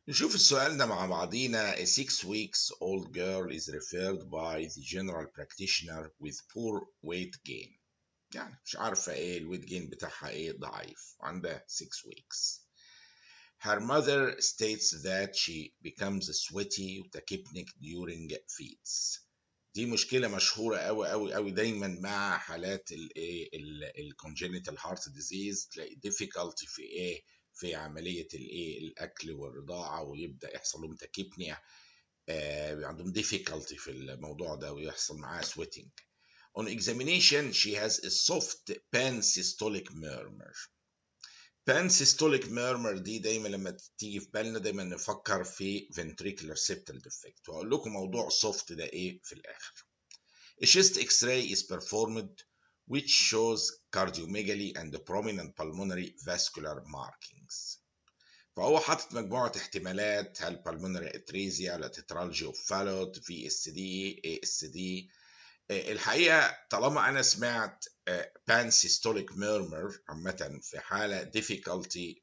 نشوف السؤال ده مع بعضينا. A 6 weeks old girl is referred by the general practitioner with poor weight gain. يعني مش عارفة ايه الويت جين بتاعها، ايه ضعيف، عندها 6 weeks. Her mother states that she becomes sweaty وتكبنك during feeds. دي مشكلة مشهورة أوي أوي أوي دايما مع حالات الايه الكونجينيتال هارت ديزيز. تلاقي difficulty في ايه، في عملية الايه الأكل والرضاعة، ويبدأ يحصل لهم تكيبنيا. عندهم difficulty في الموضوع ده ويحصل معاها sweating. On examination she has a soft pansystolic murmur. pansystolic murmur دي دايما لما تيجي في بالنا دايما نفكر في ventricular septal defect، وهقول لكم موضوع soft ده ايه في الآخر. A chest X-ray is performed which shows cardiomegaly and prominent pulmonary vascular markings. فهو حاطط مجموعة احتمالات: هل pulmonary atresia ولا tetralogy of Fallot، VSD، ASD. الحقيقة طالما أنا سمعت pansystolic murmur عامة في حالة difficulty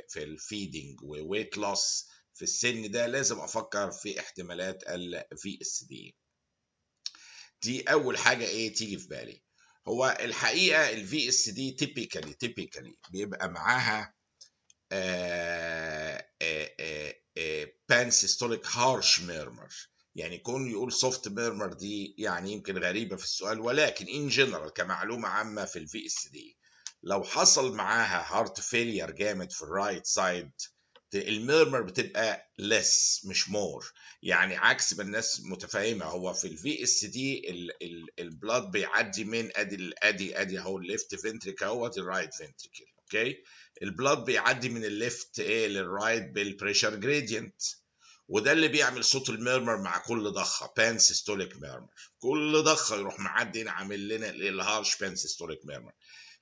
في الفيدنج وweight loss في السن ده، لازم أفكر في احتمالات ال VSD. دي اول حاجه ايه تيجي في بالي. هو الحقيقه الفي اس دي تيبيكالي بيبقى معاها بانسيستوليك هارش ميرمر. يعني كون يقول سوفت ميرمر دي يعني يمكن غريبه في السؤال، ولكن ان جنرال كمعلومه عامه في الفي اس دي لو حصل معاها هارت فيلير جامد في الرايت سايد، الميرمر بتبقى less مش more. يعني عكس ما الناس متفاهمه، هو في الفي اس دي البلاد بيعدي من ادي اهو الليفت فنتريك اهوت الرايت فنتريكل. اوكي، البلاد بيعدي من الليفت ايه للرايت بالبريشر جريدينت، وده اللي بيعمل صوت الميرمر مع كل ضخه، بانسيستوليك ميرمر. كل ضخه يروح معدي عامل لنا الهارش بانسيستوليك ميرمر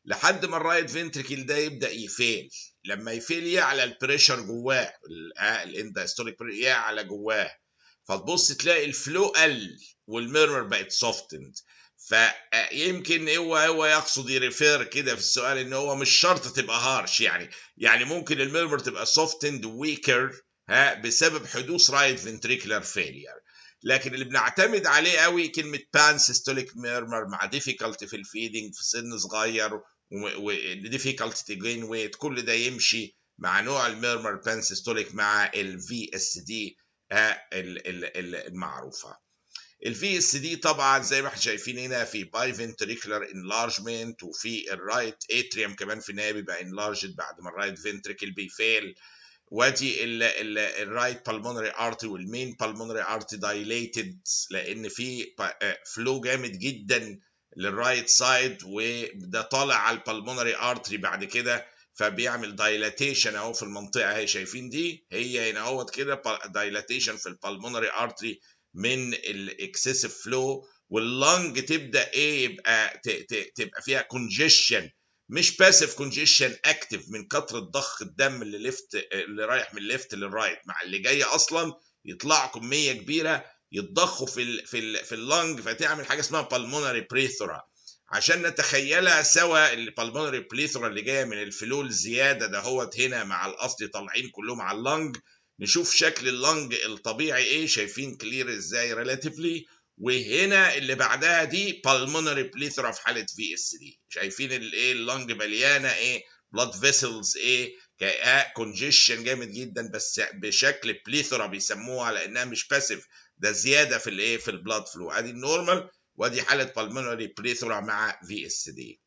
لحد ما الرايت فنتريكل ده يبدا يفيل. لما يفيل يعلى البريشر جواه، الانداستوليك يعلى جواه، فتبص تلاقي الفلو قل والميرمر بقت سوفتند. فيمكن هو يقصد يريفير كده في السؤال ان هو مش شرط تبقى هارش، يعني ممكن الميرمر تبقى سوفتند ويكر بسبب حدوث رايت فنتريكولار فيلير. لكن اللي بنعتمد عليه قوي كلمه بانسيستوليك ميرمر مع ديفيكالتي في الفيدنج في سن صغير وديفيكالتي تو جين ويت، كل ده يمشي مع نوع الميرمر بانسيستوليك مع الفي اس دي المعروفه. الفي اس دي طبعا زي ما احنا شايفين هنا في باي فنتريكولار انلارجمنت، وفي الرايت اتريوم كمان في النهايه بيبقى انلارجد بعد ما الرايت فنتريكل بيفيل. وادي الرايت بالمونري ارتري والمين بالمونري ارتري دايليتد، لان في فلو جامد جدا للرايت سايد، وده طالع على البالمونري ارتري بعد كده، فبيعمل دايلاتيشن اهو في المنطقه اهي شايفين دي، هي هنا اهوت كده دايلاتيشن في البالمونري ارتري من الاكسسيف فلو، واللنج تبدا ايه يبقى تبقى فيها كونجيشن، مش باسيف كونجيشن، اكتف من كتر ضخ الدم اللي رايح من الليفت للرايت مع اللي جاي اصلا، يطلع كميه كبيره يتضخوا في اللنج، فتعمل حاجه اسمها بالمونري بريثورا. عشان نتخيلها سوا، البالمونري بريثورا اللي جايه من الفلو الزياده ده هوت هنا مع الاصل طالعين كلهم على اللنج. نشوف شكل اللنج الطبيعي ايه، شايفين كلير ازاي ريلاتيفلي، وهنا اللي بعدها دي بالمونري بليثرا في حاله في اس دي، شايفين الايه اللنج مليانه ايه بلاد فيسلز ايه كونجيشن جامد جدا، بس بشكل بليثرا بيسموها لانها مش باسيف، ده زياده في الايه في البلاد فلو. ادي النورمال وادي حاله بالمونري بليثرا مع في اس دي.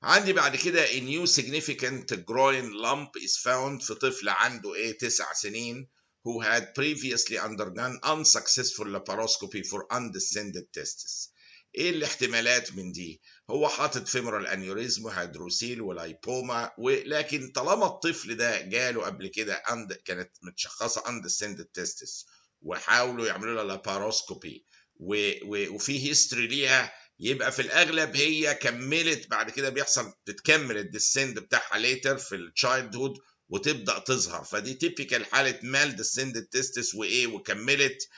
عندي بعد كده a new significant groin lump is found في طفل عنده 9 سنين who had previously undergone unsuccessful laparoscopy for undescended testes. ايه الاحتمالات من دي؟ هو حاطط فيمورال انيوريزم وهيدروسيل ولايبوما، ولكن طالما الطفل ده جاله قبل كده كانت متشخصه undescended testes وحاولوا يعملوا لها لاباروسكوبي وفي هيستوري ليها، يبقى في الاغلب هي كملت بعد كده، بتكمل الديسند بتاعها ليتر في التشايلد هود وتبدا تظهر، فدي تيبيكال حاله مال ديسندد تيستس وكملت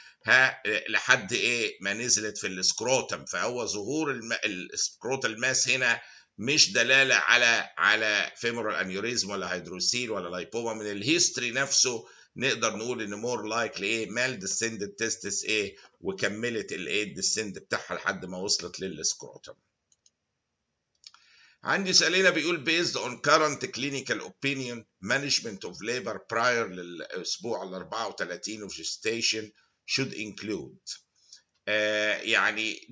لحد ما نزلت في السكروتم. فهو ظهور السكروتال ماس هنا مش دلاله على فيمورال انيوريزم ولا هيدروسيل ولا لايبوما. من الهيستوري نفسه نقدر نقول ان مور لايكلي ايه مال ديسندد تيستس ايه وكملت الايه الديسند بتاعها لحد ما وصلت للسكروتم. عندي سؤالين بيقول based on current clinical opinion management of labor prior للأسبوع ال 34 of gestation should include. يعني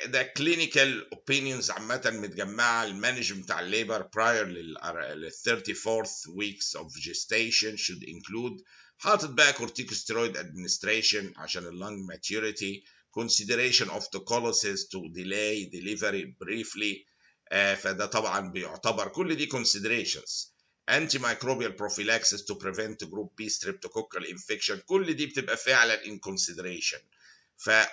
ده clinical opinions عامة متجمعة. المانجمنت بتاع الليبر prior لل 34th weeks of gestation should include. حاطط بقى corticosteroid administration عشان اللung maturity, consideration of tocolysis to delay delivery briefly. فده طبعا بيعتبر كل دي considerations. antimicrobial prophylaxis to prevent group B streptococcal infection كل دي بتبقى فعلا in consideration.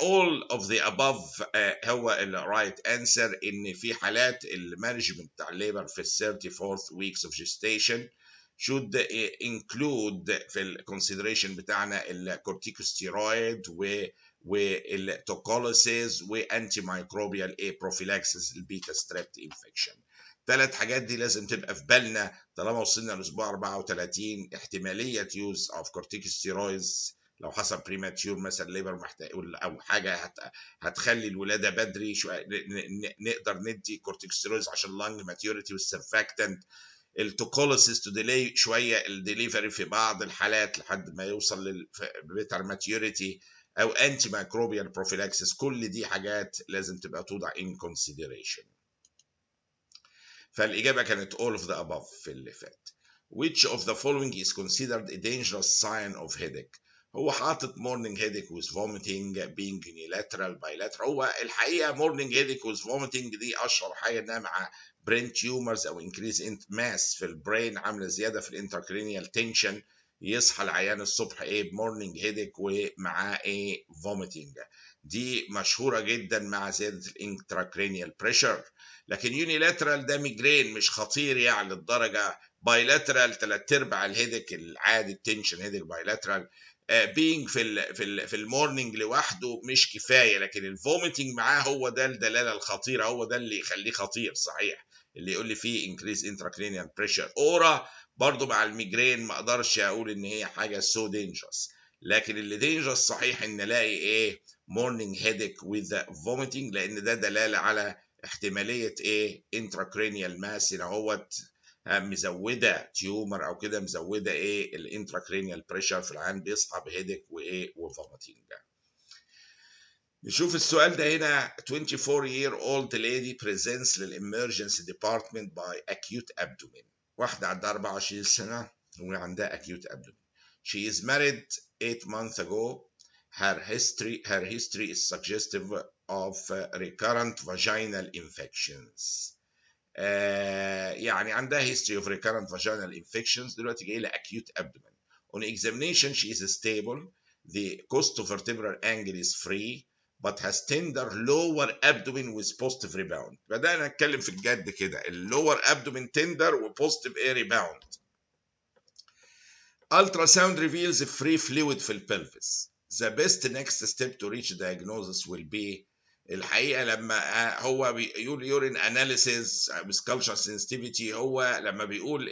all of the above هو ال right answer. ان في حالات المانجمنت بتاع الليبر في ال 34th weeks of gestation should include في ال consideration بتاعنا الكورتيكوستيرويد والتوكوليسيس وانتي مايكروبيال prophylaxis البيتا ستريبت انفكشن. ثلاث حاجات دي لازم تبقى في بالنا طالما وصلنا لاسبوع 34. احتماليه يوز اوف كورتيكوستيرويدز لو حصل بريماتيور مثلا ليبر محتاج او حاجه هتخلي الولاده بدري شويه نقدر ندي كورتيكوستيرويدز عشان لانج ماتيوريتي والسرفاكتنت. التوكوليسيس تو ديلي شويه الدليفري في بعض الحالات لحد ما يوصل للبيتر ماتيوريتي او انتي مايكروبيال بروفيلاكسيس. كل دي حاجات لازم تبقى توضع in consideration. فالاجابه كانت all of the above في اللي فات. which of the following is considered a dangerous sign of headache. هو حاطط morning headache with vomiting being unilateral bilateral. هو الحقيقه morning headache with vomiting دي اشهر حاجه انها مع brain tumors او increase in mass في البرين عامله زياده في الانتراكرينيال تنشن. يصحى العيان الصبح ايه بمورنينج هيديك ومعاه ايه فوميتنج. دي مشهوره جدا مع زياده الانتراكرينيال بريشر. لكن يونيلاترال ده ميجرين مش خطير يعني للدرجه. بايلاترال 3/4 الهيديك العادي التنشن هيديك بايلاترال. بينج في المورنينج لوحده مش كفايه، لكن الفوميتنج معاه هو ده الدلاله الخطيره، هو ده اللي يخليه خطير صحيح. اللي يقول لي فيه انكريز انتراكرينيال بريشر. اورا برضو مع الميجرين ما اقدرش اقول ان هي حاجه سو دينجرس، لكن اللي دينجرس صحيح ان الاقي ايه مورنينج هيديك وذ فوميتنج، لان ده دلاله على احتماليه ايه انتراكرينيال ماس هنا اهوت مزوده تيومر او كده، مزوده ايه الانتراكرينيال بريشر في العين بيصحى بهيديك وايه وفوميتنج. نشوف السؤال ده هنا. 24-year-old lady presents للemergency department by acute abdomen. واحدة عندها 24 سنة وعندها acute abdomen. She is married 8 months ago. Her history is suggestive of recurrent vaginal infections. يعني عندها history of recurrent vaginal infections. دلوقتي جاي لها acute abdomen. On examination she is stable. The costovertebral angle is free but has tender lower abdomen with positive rebound. بدأنا نتكلم في الجد كده. اللور abdomen tender و positive air rebound. Ultrasound reveals free fluid في البلفس. The best next step to reach diagnosis will be. الحقيقة لما هو بيقول urine analysis with culture sensitivity، هو لما بيقول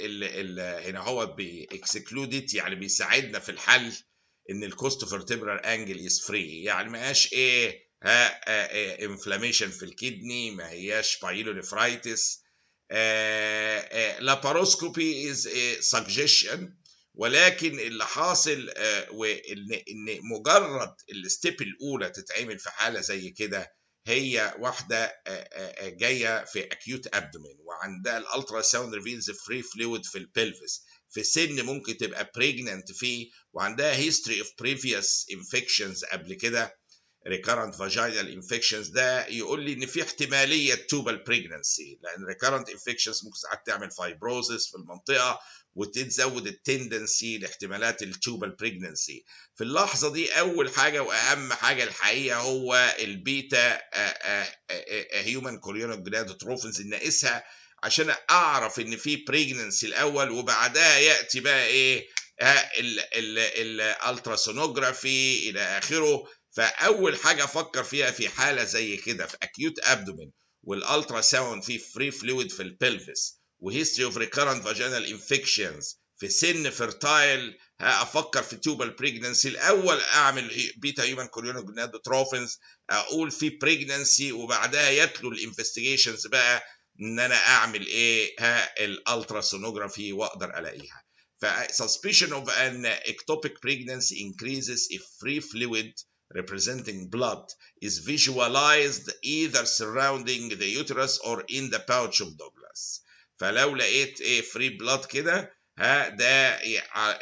هنا هو excluded يعني بيساعدنا في الحل ان الكوستوفرتبرال انجل از فري، يعني ما هياش ايه انفلاميشن في الكدني، ما هياش بايلونيفرايتس. لاباروسكوبي از سجشن، ولكن اللي حاصل ان مجرد الستيب الاولى تتعمل في حاله زي كده. هي واحده جايه في اكيوت ابدومين وعندها الالترا ساوند ريفيلز فري فلويد في البلفس، في سن ممكن تبقى بريجننت فيه، وعندها هيستوري اوف بريفيوس انفكشنز قبل كده recurrent vaginal infections. ده يقول لي ان في احتماليه توبال بريجننسي، لان recurrent infections ممكن ساعات تعمل فايبروزس في المنطقه وتزود التندنسي لاحتمالات التوبال بريجننسي. في اللحظه دي اول حاجه واهم حاجه الحقيقه هو البيتا هيومن كوريونيك جونادوتروفنز ناقصها عشان اعرف ان في بريجننسي الاول، وبعدها ياتي بقى ايه الالتراسونوجرافي الى اخره. فاول حاجه افكر فيها في حاله زي كده في اكيوت ابدومين والالترا ساوند فيه فري فلويد في البلفس، وهيستوري اوف ريكارنت فاجينال انفكشنز في سن فيرتايل، افكر في تيوبال بريجننسي الاول، اعمل بيتا هيومن كوريونيك جونادوتروفنز، اقول في بريجننسي، وبعدها يتلو الانفستيجيشنز بقى ان انا اعمل ايه، الالترا سونوجرافي واقدر الاقيها. ف suspicion of an ectopic pregnancy increases if free fluid representing blood is visualized either surrounding the uterus or in the pouch of Douglas. فلو لقيت ايه فري بلاد كده،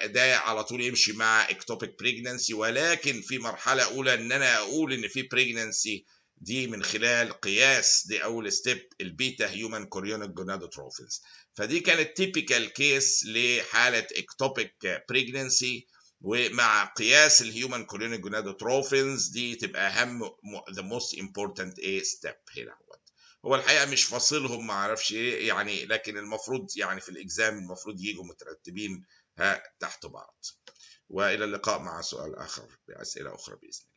ده على طول يمشي مع ectopic pregnancy، ولكن في مرحله اولى ان انا اقول ان في pregnancy دي من خلال قياس، دي اول ستيب، البيتا هيومن كوريونيك جونادوتروفنز. فدي كانت تيبيكال كيس لحاله ectopic pregnancy، ومع قياس الهيومن كوريونيك جونادوتروفنز دي تبقى اهم the most important step هنا. هو الحقيقه مش فاصلهم، ما اعرفش ايه يعني، لكن المفروض يعني في الاكزام المفروض يجوا مترتبين تحت بعض. والى اللقاء مع سؤال اخر باسئله اخرى باذن الله.